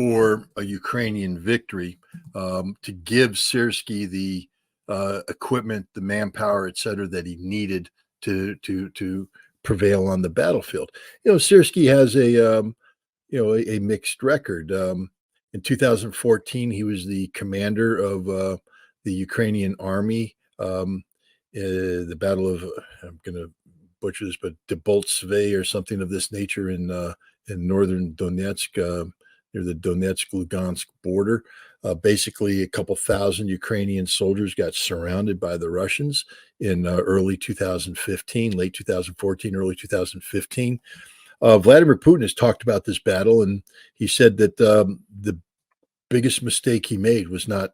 for a Ukrainian victory, to give Syrskyi the equipment, the manpower, et cetera, that he needed to prevail on the battlefield. Syrskyi has a mixed record. In 2014, he was the commander of the Ukrainian army. The Battle of, I'm going to butcher this, but Deboltseve or something of this nature in northern Donetsk, near the Donetsk-Lugansk border. Basically, a couple thousand Ukrainian soldiers got surrounded by the Russians in early 2015, late 2014, early 2015. Vladimir Putin has talked about this battle, and he said that the biggest mistake he made was not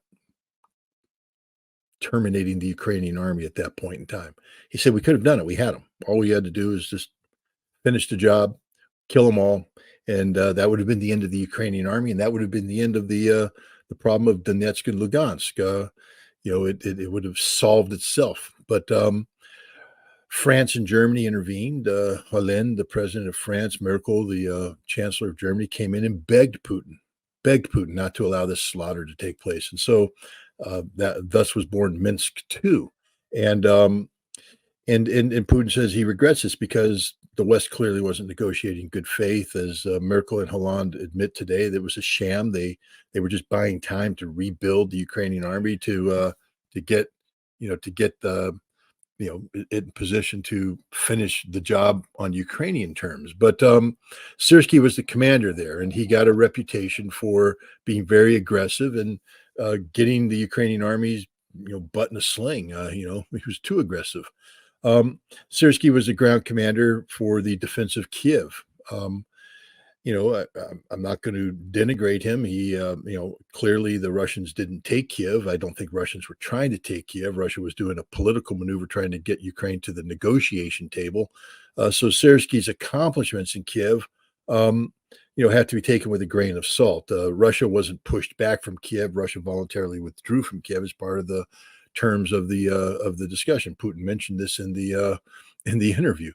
terminating the Ukrainian army at that point in time. He said we could have done it. We had them. All we had to do is just finish the job, kill them all, and that would have been the end of the Ukrainian army, and that would have been the end of the problem of Donetsk and Lugansk. It would have solved itself. But France and Germany intervened. Hollande, the president of France, Merkel, the chancellor of Germany, came in and begged Putin not to allow this slaughter to take place. And so thus was born Minsk II. And Putin says he regrets this because the West clearly wasn't negotiating good faith. As Merkel and Hollande admit today, there was a sham. They were just buying time to rebuild the Ukrainian army to get the in position to finish the job on Ukrainian terms. But Syrskyi was the commander there, and he got a reputation for being very aggressive and getting the Ukrainian armies, butt in a sling. He was too aggressive. Syrskyi was the ground commander for the defense of Kiev. I'm not going to denigrate him. He, clearly the Russians didn't take Kiev. I don't think Russians were trying to take Kiev. Russia was doing a political maneuver trying to get Ukraine to the negotiation table. So Syrskyi's accomplishments in Kiev, have to be taken with a grain of salt. Russia wasn't pushed back from Kiev. Russia voluntarily withdrew from Kiev as part of the terms of the discussion. Putin mentioned this in the interview.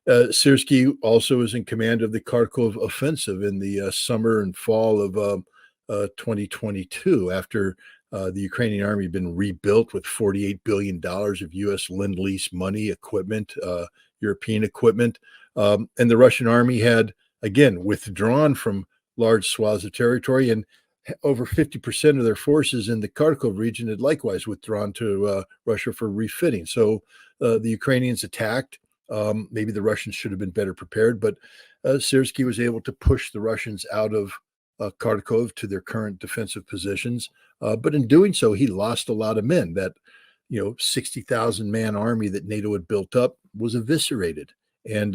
Syrskyi also was in command of the Kharkov offensive in the summer and fall of 2022, after the Ukrainian army had been rebuilt with $48 billion of U.S. Lend-Lease money, equipment, European equipment. And the Russian army had, again, withdrawn from large swaths of territory, and over 50% of their forces in the Kharkov region had likewise withdrawn to Russia for refitting. So the Ukrainians attacked. Maybe the Russians should have been better prepared, but Syrskyi was able to push the Russians out of Kharkov to their current defensive positions. But in doing so, he lost a lot of men. That 60,000 man army that NATO had built up was eviscerated, and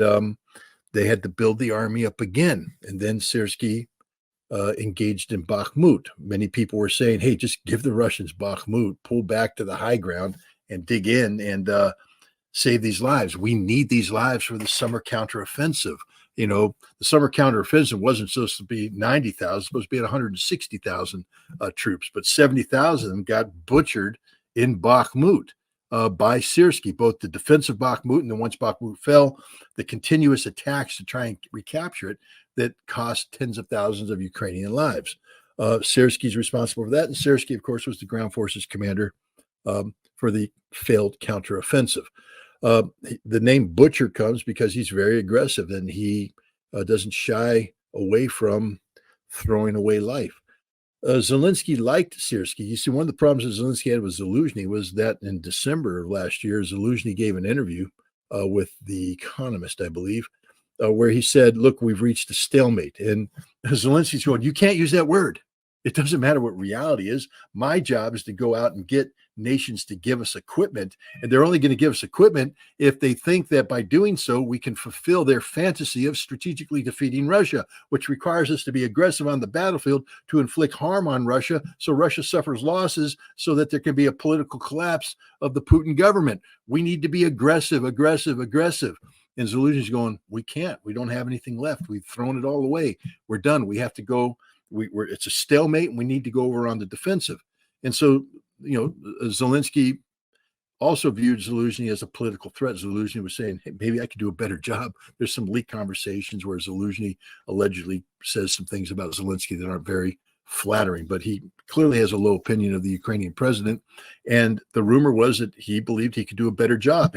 they had to build the army up again. And then Syrskyi engaged in Bakhmut. Many people were saying, "Hey, just give the Russians Bakhmut, pull back to the high ground, and dig in and save these lives. We need these lives for the summer counteroffensive." The summer counteroffensive wasn't supposed to be 90,000, supposed to be at 160,000 troops, but 70,000 of them got butchered in Bakhmut by Syrskyi, both the defense of Bakhmut and then once Bakhmut fell, the continuous attacks to try and recapture it that cost tens of thousands of Ukrainian lives. Syrskyi's responsible for that, and Syrskyi, of course, was the ground forces commander for the failed counteroffensive. The name Butcher comes because he's very aggressive, and he doesn't shy away from throwing away life. Zelensky liked Syrskyi. You see, one of the problems that Zelensky had with Zaluzhny was that in December of last year, Zaluzhny gave an interview with The Economist, I believe, where he said, "Look, we've reached a stalemate." And Zelensky's going, "You can't use that word. It doesn't matter what reality is. My job is to go out and get nations to give us equipment, and they're only going to give us equipment if they think that by doing so we can fulfill their fantasy of strategically defeating Russia, which requires us to be aggressive on the battlefield to inflict harm on Russia, so Russia suffers losses, so that there can be a political collapse of the Putin government. We need to be aggressive, aggressive, aggressive." And Zelensky's going, "We can't. We don't have anything left. We've thrown it all away. We're done. We have to go. It's a stalemate, and we need to go over on the defensive." And so Zelensky also viewed Zelensky as a political threat. Zelensky was saying, hey, maybe I could do a better job. There's some leaked conversations where Zelensky allegedly says some things about Zelensky that aren't very flattering, but he clearly has a low opinion of the Ukrainian president. And the rumor was that he believed he could do a better job.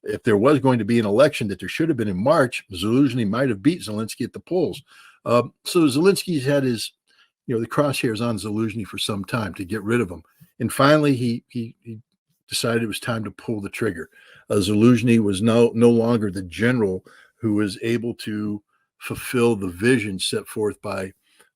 If there was going to be an election that there should have been in March, Zelensky might have beat Zelensky at the polls. So Zelensky's had the crosshairs on Zelensky for some time to get rid of him. And finally, he decided it was time to pull the trigger. Zelensky was no longer the general who was able to fulfill the vision set forth by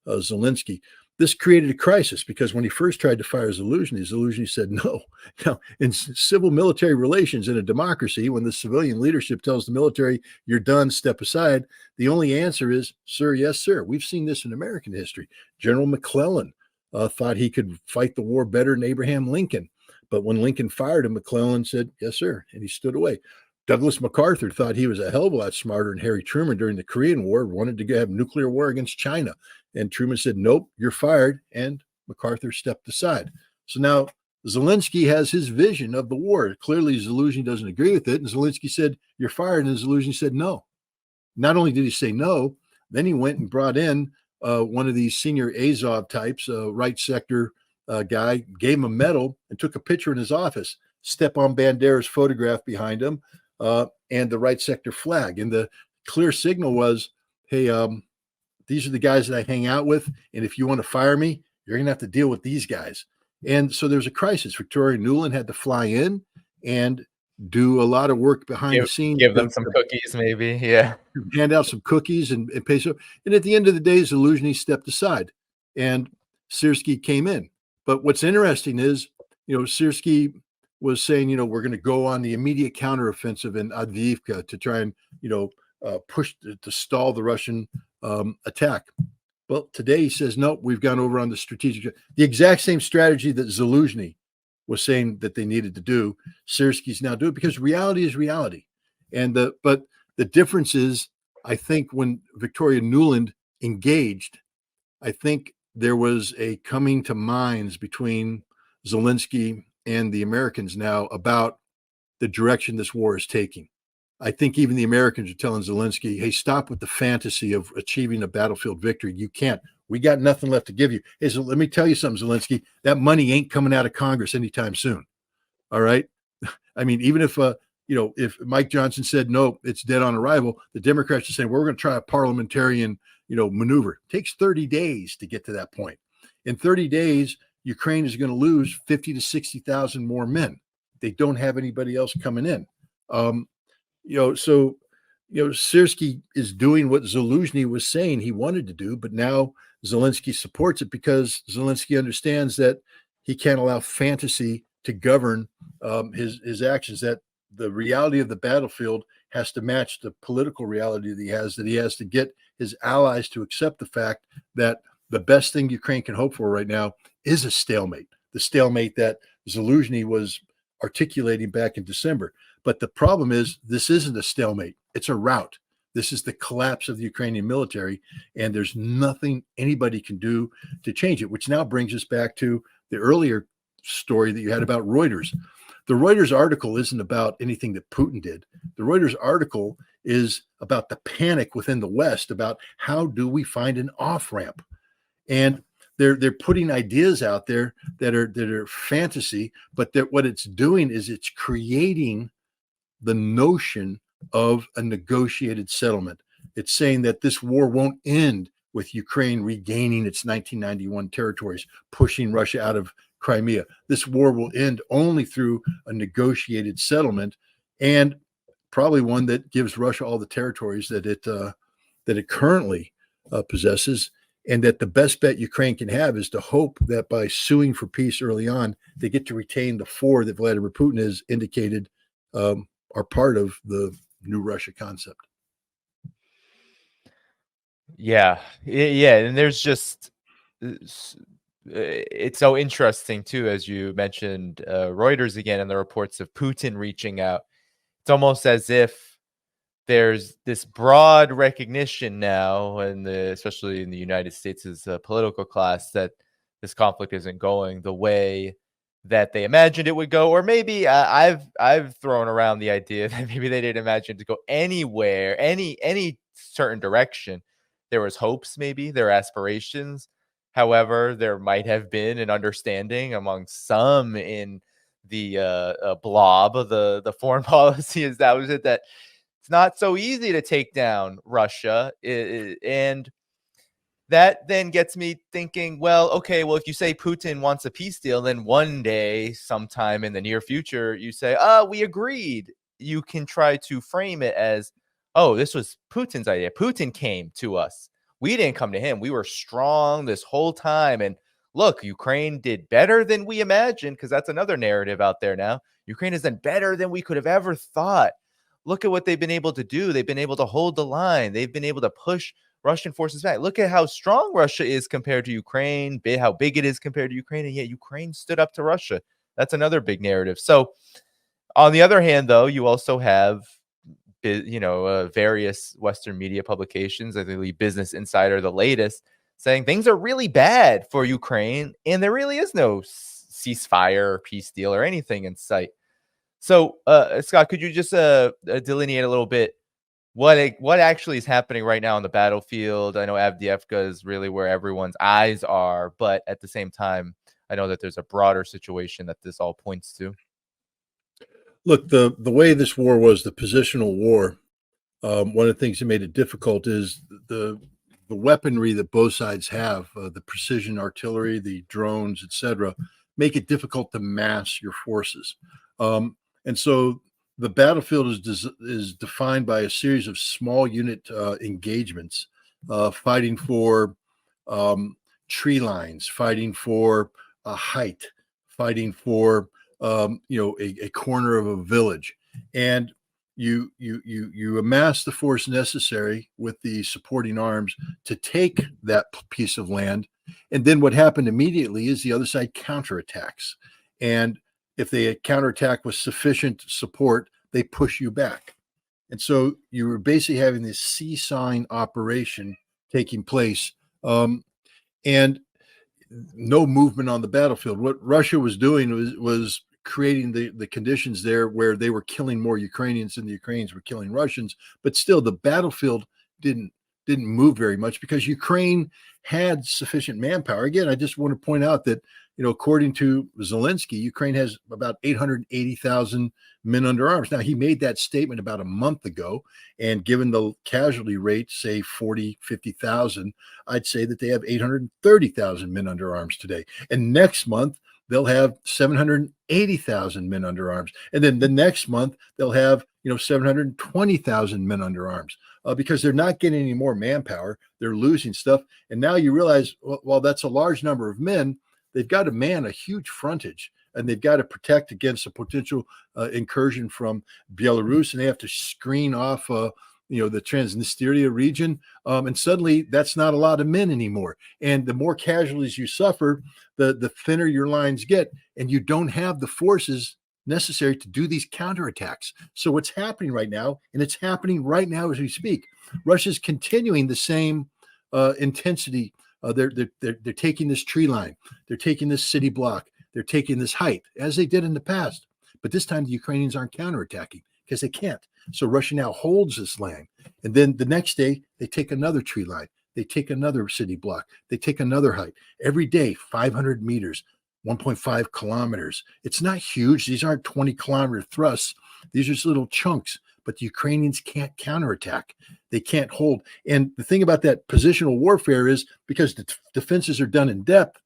Zelensky. This created a crisis because when he first tried to fire Zelensky said no. Now, in civil military relations in a democracy, when the civilian leadership tells the military, you're done, step aside, the only answer is, sir, yes, sir. We've seen this in American history. General McClellan thought he could fight the war better than Abraham Lincoln. But when Lincoln fired him, McClellan said, yes, sir, and he stood away. Douglas MacArthur thought he was a hell of a lot smarter than Harry Truman during the Korean War, wanted to have nuclear war against China. And Truman said, nope, you're fired. And MacArthur stepped aside. So now Zelensky has his vision of the war. Clearly, Zelensky doesn't agree with it. And Zelensky said, you're fired. And Zelensky said, no. Not only did he say no, then he went and brought in one of these senior Azov types, right sector guy, gave him a medal and took a picture in his office. Stepan Bandera's photograph behind him and the right sector flag. And the clear signal was, hey, these are the guys that I hang out with. And if you want to fire me, you're going to have to deal with these guys. And so there's a crisis. Victoria Nuland had to fly in and do a lot of work behind the scenes. Give them some cookies, maybe. Yeah. Hand out some cookies and pay so. And at the end of the day, Zelensky stepped aside and Syrskyi came in. But what's interesting is, Syrskyi was saying, we're going to go on the immediate counteroffensive in Avdiivka to try and, push to stall the Russian attack. Well, today he says, nope, we've gone over on the exact same strategy that Zelensky was saying that they needed to do. Syrskyi's now doing it because reality is reality. But the difference is, I think when Victoria Nuland engaged, I think there was a coming to minds between Zelensky and the Americans now about the direction this war is taking. I think even the Americans are telling Zelensky, hey, stop with the fantasy of achieving a battlefield victory. You can't. We got nothing left to give you. Hey, so let me tell you something, Zelensky. That money ain't coming out of Congress anytime soon. All right? I mean, even if if Mike Johnson said, no, it's dead on arrival, the Democrats are saying, well, we're going to try a parliamentarian, maneuver. It takes 30 days to get to that point. In 30 days, Ukraine is going to lose 50 to 60,000 more men. They don't have anybody else coming in. Syrskyi is doing what Zelensky was saying he wanted to do, but now Zelensky supports it because Zelensky understands that he can't allow fantasy to govern his actions, that the reality of the battlefield has to match the political reality that he has to get his allies to accept the fact that the best thing Ukraine can hope for right now is a stalemate, the stalemate that Zelensky was articulating back in December. But the problem is this isn't a stalemate. It's a rout. This is the collapse of the Ukrainian military, and there's nothing anybody can do to change it, which now brings us back to the earlier story that you had about Reuters. The Reuters article isn't about anything that Putin did. The Reuters article is about the panic within the West about how do we find an off-ramp. And they're putting ideas out there that are fantasy, but what it's doing is it's creating the notion of a negotiated settlement. It's saying that this war won't end with Ukraine regaining its 1991 territories, pushing Russia out of Crimea. This war will end only through a negotiated settlement, and probably one that gives Russia all the territories that it currently possesses, and that the best bet Ukraine can have is to hope that by suing for peace early on, they get to retain the four that Vladimir Putin has indicated are part of the new Russia concept. Yeah. And there's just, it's so interesting too, as you mentioned, Reuters again, and the reports of Putin reaching out. It's almost as if there's this broad recognition now, and especially in the United States' political class, that this conflict isn't going the way that they imagined it would go, or maybe I've thrown around the idea that maybe they didn't imagine it to go anywhere, any certain direction. There was hopes, maybe there are aspirations. However, there might have been an understanding among some in the blob of the foreign policy establishment that it's not so easy to take down Russia, and that then gets me thinking, well, okay, well, if you say Putin wants a peace deal, then one day, sometime in the near future, you say, we agreed. You can try to frame it as, oh, this was Putin's idea. Putin came to us. We didn't come to him. We were strong this whole time. And look, Ukraine did better than we imagined, because that's another narrative out there now. Ukraine has done better than we could have ever thought. Look at what they've been able to do. They've been able to hold the line. They've been able to push Russian forces back. Look at how strong Russia is compared to Ukraine, how big it is compared to Ukraine, and yet Ukraine stood up to Russia. That's another big narrative. So, on the other hand, though, you also have, various Western media publications, I believe Business Insider, the latest, saying things are really bad for Ukraine, and there really is no ceasefire or peace deal or anything in sight. So, Scott, could you just delineate a little bit what actually is happening right now on the battlefield? I know Avdiivka is really where everyone's eyes are, but at the same time, I know that there's a broader situation that this all points to. Look, the way this war was, the positional war, one of the things that made it difficult is the weaponry that both sides have, the precision artillery, the drones, etc., make it difficult to mass your forces. And so the battlefield is defined by a series of small unit engagements, fighting for tree lines, fighting for a height, fighting for a corner of a village, and you amass the force necessary with the supporting arms to take that piece of land, and then what happened immediately is the other side counterattacks, and if they counterattack with sufficient support, they push you back. And so you were basically having this seesawing operation taking place, and no movement on the battlefield. What Russia was doing was creating the conditions there where they were killing more Ukrainians than the Ukrainians were killing Russians, but still the battlefield didn't move very much because Ukraine had sufficient manpower. Again, I just want to point out that, according to Zelensky, Ukraine has about 880,000 men under arms. Now, he made that statement about a month ago, and given the casualty rate, say 40, 50,000, I'd say that they have 830,000 men under arms today. And next month, they'll have 780,000 men under arms. And then the next month, they'll have, 720,000 men under arms because they're not getting any more manpower. They're losing stuff. And now you realize, well, that's a large number of men. They've got to man a huge frontage, and they've got to protect against a potential incursion from Belarus, and they have to screen off the Transnistria region, and suddenly that's not a lot of men anymore. And the more casualties you suffer, the thinner your lines get, and you don't have the forces necessary to do these counterattacks. So what's happening right now, and it's happening right now as we speak, Russia's continuing the same intensity. They're taking this tree line, they're taking this city block, they're taking this height, as they did in the past. But this time the Ukrainians aren't counterattacking because they can't. So Russia now holds this land. And then the next day, they take another tree line. They take another city block. They take another height. Every day, 500 meters, 1.5 kilometers. It's not huge. These aren't 20-kilometer thrusts. These are just little chunks. But the Ukrainians can't counterattack. They can't hold. And the thing about that positional warfare is because the defenses are done in depth,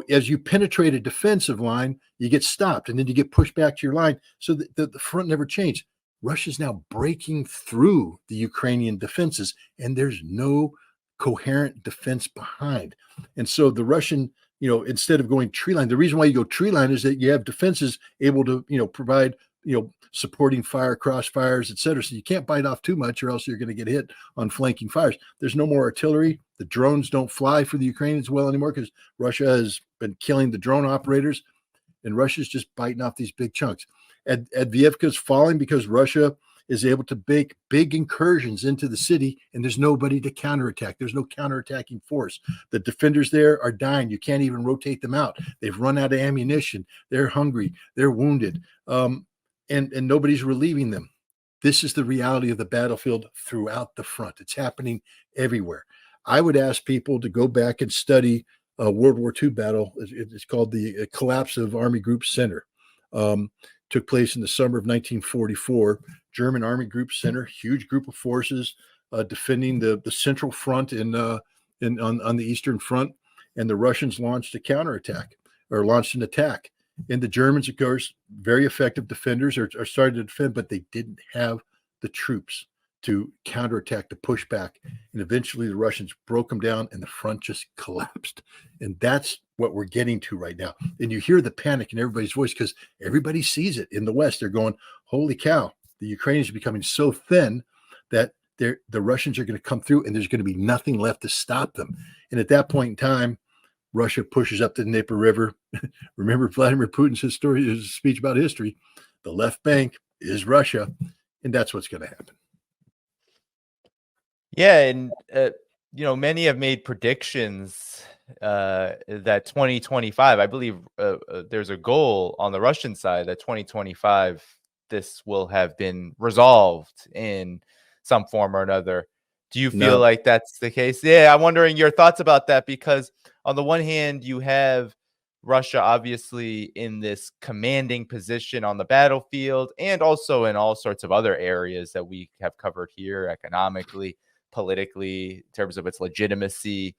as you penetrate a defensive line, you get stopped, and then you get pushed back to your line. So the front never changed. Russia's now breaking through the Ukrainian defenses, and there's no coherent defense behind. And so the Russian, instead of going tree line, the reason why you go tree line is that you have defenses able to, provide, supporting fire, crossfires, et cetera. So you can't bite off too much or else you're going to get hit on flanking fires. There's no more artillery. The drones don't fly for the Ukrainians well anymore because Russia has been killing the drone operators, and Russia's just biting off these big chunks. Avdiivka is falling because Russia is able to make big incursions into the city, and there's nobody to counterattack. There's no counterattacking force. The defenders there are dying. You can't even rotate them out. They've run out of ammunition. They're hungry. They're wounded. And nobody's relieving them. This is the reality of the battlefield throughout the front. It's happening everywhere. I would ask people to go back and study a World War II battle. It's called the Collapse of Army Group Center. Took place in the summer of 1944. German Army Group Center, huge group of forces defending the central front on the Eastern Front, and the Russians launched a counterattack or launched an attack. And the Germans, of course, very effective defenders, are starting to defend, but they didn't have the troops to counterattack, to push back. And eventually the Russians broke them down and the front just collapsed. And that's what we're getting to right now. And you hear the panic in everybody's voice because everybody sees it in the West. They're going, holy cow, the Ukrainians are becoming so thin that the Russians are going to come through and there's going to be nothing left to stop them. And at that point in time, Russia pushes up the Dnieper River. Remember Vladimir Putin's his speech about history. The left bank is Russia, and that's what's going to happen. Yeah, and many have made predictions that 2025, I believe there's a goal on the Russian side that 2025, this will have been resolved in some form or another. Do you feel like that's the case? Yeah, I'm wondering your thoughts about that, because on the one hand, you have Russia obviously in this commanding position on the battlefield and also in all sorts of other areas that we have covered here, economically, politically, in terms of its legitimacy.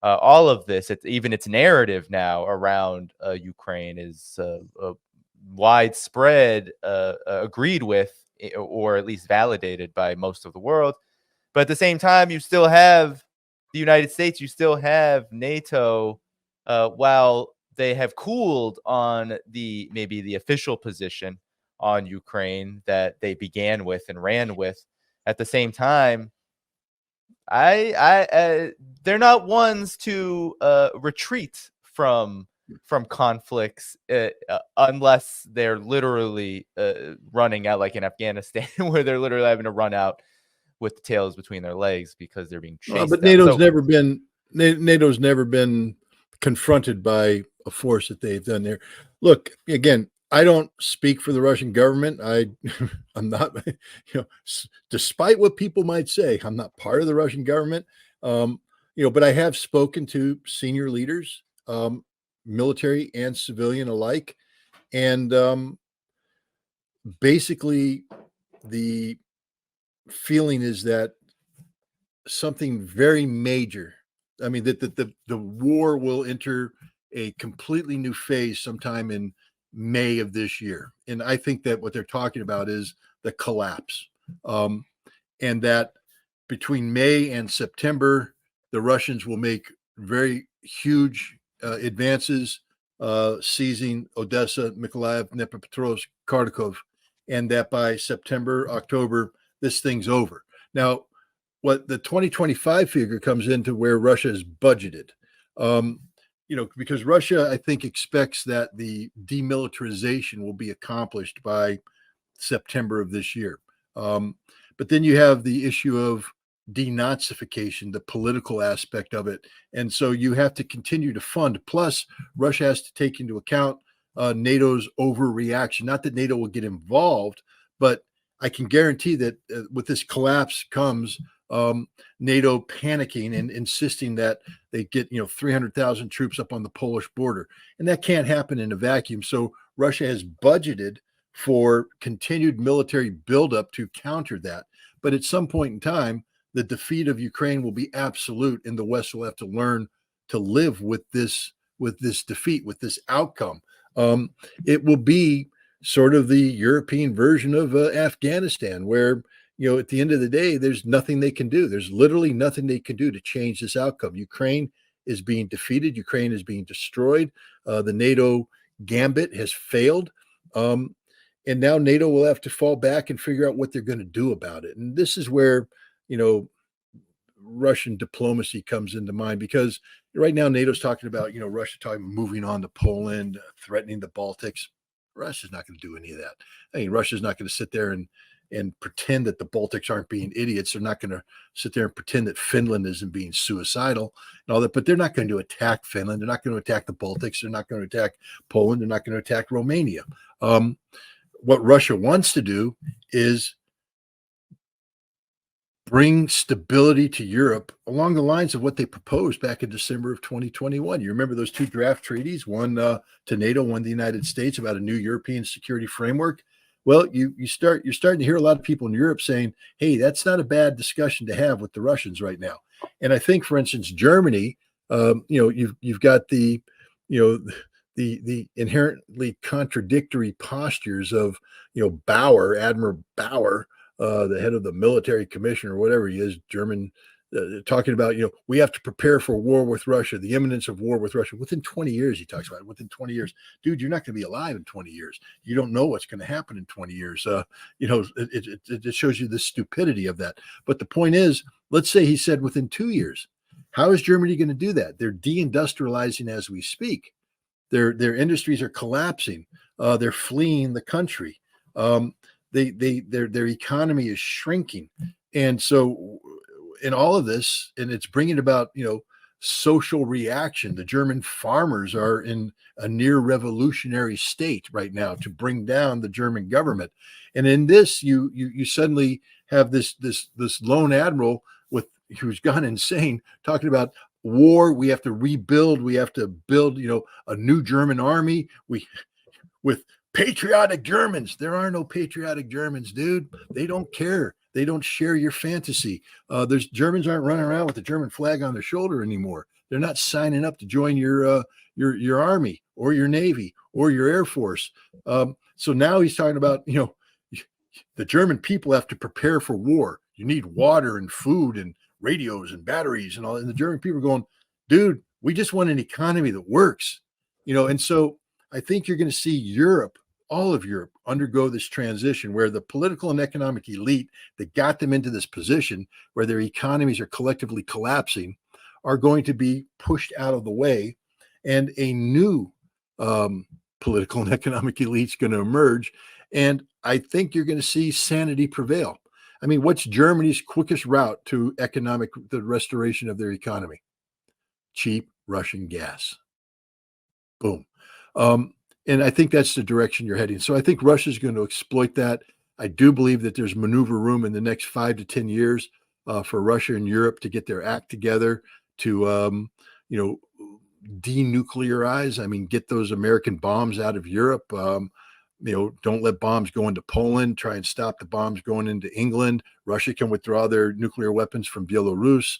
All of this, even its narrative now around Ukraine is widespread, agreed with, or at least validated by most of the world. But at the same time, you still have the United States, you still have NATO, while they have cooled on maybe the official position on Ukraine that they began with and ran with. At the same time, they're not ones to retreat from conflicts unless they're literally running out, like in Afghanistan, where they're literally having to run out with the tails between their legs because they're being chased. But NATO's never been confronted by a force that they've done there. Look, again, I don't speak for the Russian government. I'm not, despite what people might say, I'm not part of the Russian government. But I have spoken to senior leaders, military and civilian alike, and basically the feeling is that something very major, I mean, that the war will enter a completely new phase sometime in May of this year. And I think that what they're talking about is the collapse. And that between May and September, the Russians will make very huge advances, seizing Odessa, Mykolaiv, Dnipropetrovsk, Kharkov, and that by September, October, this thing's over. Now, what the 2025 figure comes into where Russia is budgeted, because Russia, I think, expects that the demilitarization will be accomplished by September of this year. But then you have the issue of denazification, the political aspect of it. And so you have to continue to fund. Plus, Russia has to take into account NATO's overreaction. Not that NATO will get involved, but I can guarantee that with this collapse comes NATO panicking and insisting that they get 300,000 troops up on the Polish border, and that can't happen in a vacuum. So Russia has budgeted for continued military buildup to counter that. But at some point in time, the defeat of Ukraine will be absolute, and the West will have to learn to live with this defeat, with this outcome. It will be sort of the European version of Afghanistan, where at the end of the day, there's nothing they can do. There's literally nothing they can do to change this outcome. Ukraine is being defeated. Ukraine is being destroyed. The NATO gambit has failed. And now NATO will have to fall back and figure out what they're going to do about it. And this is where, Russian diplomacy comes into mind, because right now NATO's talking about, Russia talking moving on to Poland, threatening the Baltics. Russia's not going to do any of that. I mean, Russia's not going to sit there and and pretend that the Baltics aren't being idiots. They're not going to sit there and pretend that Finland isn't being suicidal and all that. But they're not going to attack Finland. They're not going to attack the Baltics. They're not going to attack Poland. They're not going to attack Romania. What Russia wants to do is bring stability to Europe along the lines of what they proposed back in December of 2021. You remember those two draft treaties, one to NATO, one to the United States, about a new European security framework. Well, you're starting to hear a lot of people in Europe saying, "Hey, that's not a bad discussion to have with the Russians right now." And I think, for instance, Germany, you've got the inherently contradictory postures of Admiral Bauer, the head of the military commission or whatever he is, German, talking about, we have to prepare for war with Russia, the imminence of war with Russia. Within 20 years, he talks about it. Within 20 years, dude, you're not going to be alive in 20 years. You don't know what's going to happen in 20 years. It shows you the stupidity of that. But the point is, let's say he said within 2 years. How is Germany going to do that? They're deindustrializing as we speak. Their industries are collapsing. They're fleeing the country. Their economy is shrinking, and so in all of this, and it's bringing about social reaction. The German farmers are in a near revolutionary state right now to bring down the German government, and in this, you suddenly have this lone admiral who's gone insane talking about war. We have to rebuild. We have to build a new German army. With patriotic Germans. There are no patriotic Germans, dude. They don't care. They don't share your fantasy. There's Germans aren't running around with the German flag on their shoulder anymore. They're not signing up to join your army or your navy or your air force. So now he's talking about the German people have to prepare for war. You need water and food and radios and batteries and all. And the German people are going, dude, we just want an economy that works, And so I think you're going to see Europe, all of Europe, undergo this transition where the political and economic elite that got them into this position where their economies are collectively collapsing are going to be pushed out of the way, and a new political and economic elite is going to emerge. And I think you're going to see sanity prevail. I mean, what's Germany's quickest route to the restoration of their economy? Cheap Russian gas. Boom. And I think that's the direction you're heading. So I think Russia's going to exploit that. I do believe that there's maneuver room in the next 5 to 10 years for Russia and Europe to get their act together to, denuclearize. I mean, get those American bombs out of Europe. Don't let bombs go into Poland. Try and stop the bombs going into England. Russia can withdraw their nuclear weapons from Belarus.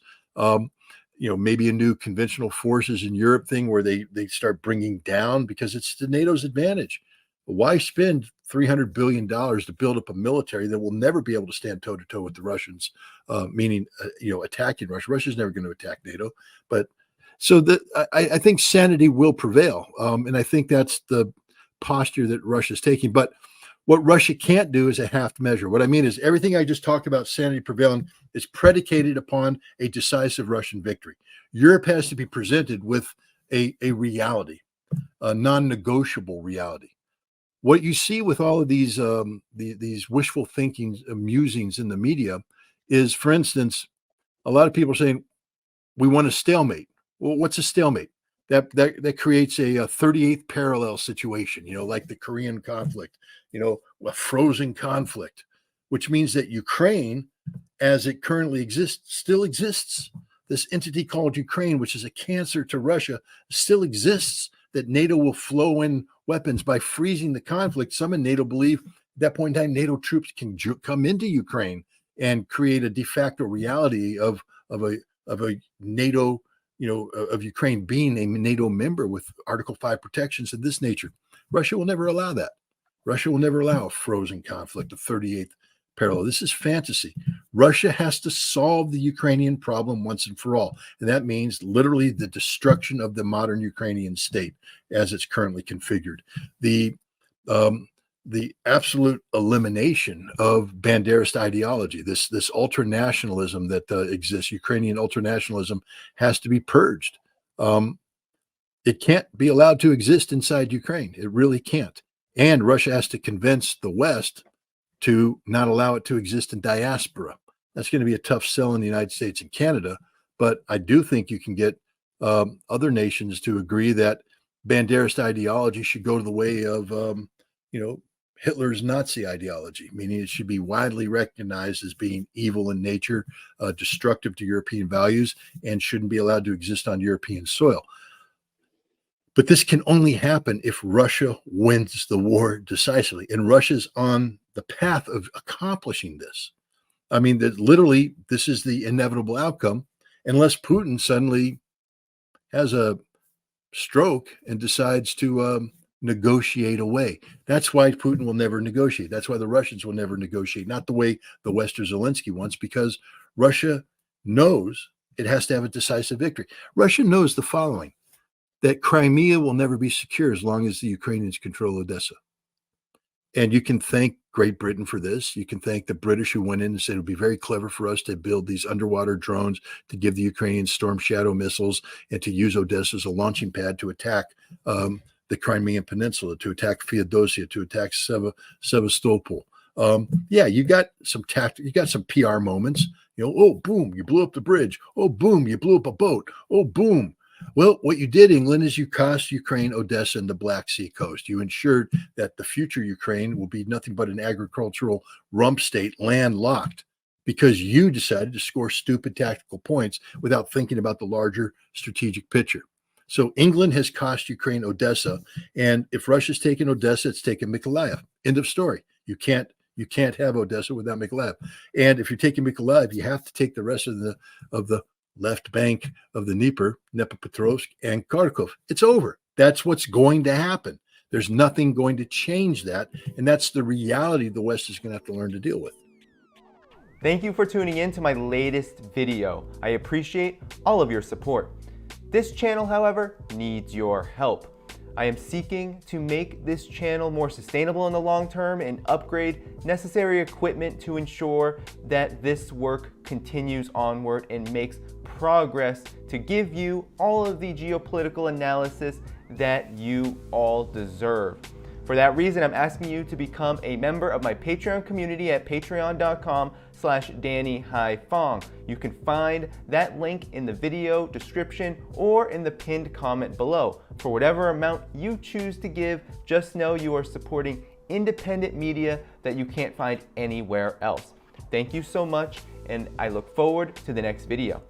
Maybe a new conventional forces in Europe thing where they start bringing down, because it's to NATO's advantage. Why spend $300 billion to build up a military that will never be able to stand toe to toe with the Russians, meaning, attacking Russia? Russia's never going to attack NATO. But so I think sanity will prevail. And I think that's the posture that Russia's taking. But what Russia can't do is a half measure. What I mean is everything I just talked about, sanity prevailing, is predicated upon a decisive Russian victory. Europe has to be presented with a reality, a non-negotiable reality. What you see with all of these wishful thinking musings in the media is, for instance, a lot of people are saying we want a stalemate. Well, what's a stalemate? That creates a 38th parallel situation, like the Korean conflict, a frozen conflict, which means that Ukraine, as it currently exists, still exists. This entity called Ukraine, which is a cancer to Russia, still exists. That NATO will flow in weapons by freezing the conflict. Some in NATO believe at that point in time, NATO troops can come into Ukraine and create a de facto reality of a NATO, of Ukraine being a NATO member with Article 5 protections of this nature. Russia will never allow that. Russia will never allow a frozen conflict, a 38th parallel. This is fantasy. Russia has to solve the Ukrainian problem once and for all. And that means literally the destruction of the modern Ukrainian state as it's currently configured. The absolute elimination of Banderist ideology, this ultranationalism that exists, Ukrainian ultranationalism, has to be purged. It can't be allowed to exist inside Ukraine. It really can't. And Russia has to convince the West to not allow it to exist in diaspora. That's going to be a tough sell in the United States and Canada, but I do think you can get other nations to agree that Banderist ideology should go to the way of, Hitler's Nazi ideology, meaning it should be widely recognized as being evil in nature, destructive to European values, and shouldn't be allowed to exist on European soil. But this can only happen if Russia wins the war decisively. And Russia's on the path of accomplishing this. I mean, that literally, this is the inevitable outcome, unless Putin suddenly has a stroke and decides to negotiate away. That's why Putin will never negotiate. That's why the Russians will never negotiate, not the way the West or Zelensky wants, because Russia knows it has to have a decisive victory. Russia knows the following, that Crimea will never be secure as long as the Ukrainians control Odessa. And you can thank Great Britain for this. You can thank the British who went in and said it would be very clever for us to build these underwater drones to give the Ukrainians Storm Shadow missiles and to use Odessa as a launching pad to attack the Crimean Peninsula, to attack Feodosia, to attack Sevastopol. You got some you got some PR moments. Oh, boom, you blew up the bridge. Oh, boom, you blew up a boat. Oh, boom. Well, what you did, England, is you cost Ukraine Odessa and the Black Sea coast. You ensured that the future Ukraine will be nothing but an agricultural rump state, landlocked, because you decided to score stupid tactical points without thinking about the larger strategic picture. So England has cost Ukraine Odessa, and if Russia's taken Odessa, it's taken Mykolaiv. End of story. You can't have Odessa without Mykolaiv. And if you're taking Mykolaiv, you have to take the rest of the left bank of the Dnieper, Dnipropetrovsk, and Kharkov. It's over. That's what's going to happen. There's nothing going to change that, and that's the reality the West is going to have to learn to deal with. Thank you for tuning in to my latest video. I appreciate all of your support. This channel, however, needs your help. I am seeking to make this channel more sustainable in the long term and upgrade necessary equipment to ensure that this work continues onward and makes progress to give you all of the geopolitical analysis that you all deserve. For that reason, I'm asking you to become a member of my Patreon community at patreon.com/DannyHaiFong. You can find that link in the video description or in the pinned comment below. For whatever amount you choose to give, just know you are supporting independent media that you can't find anywhere else. Thank you so much, and I look forward to the next video.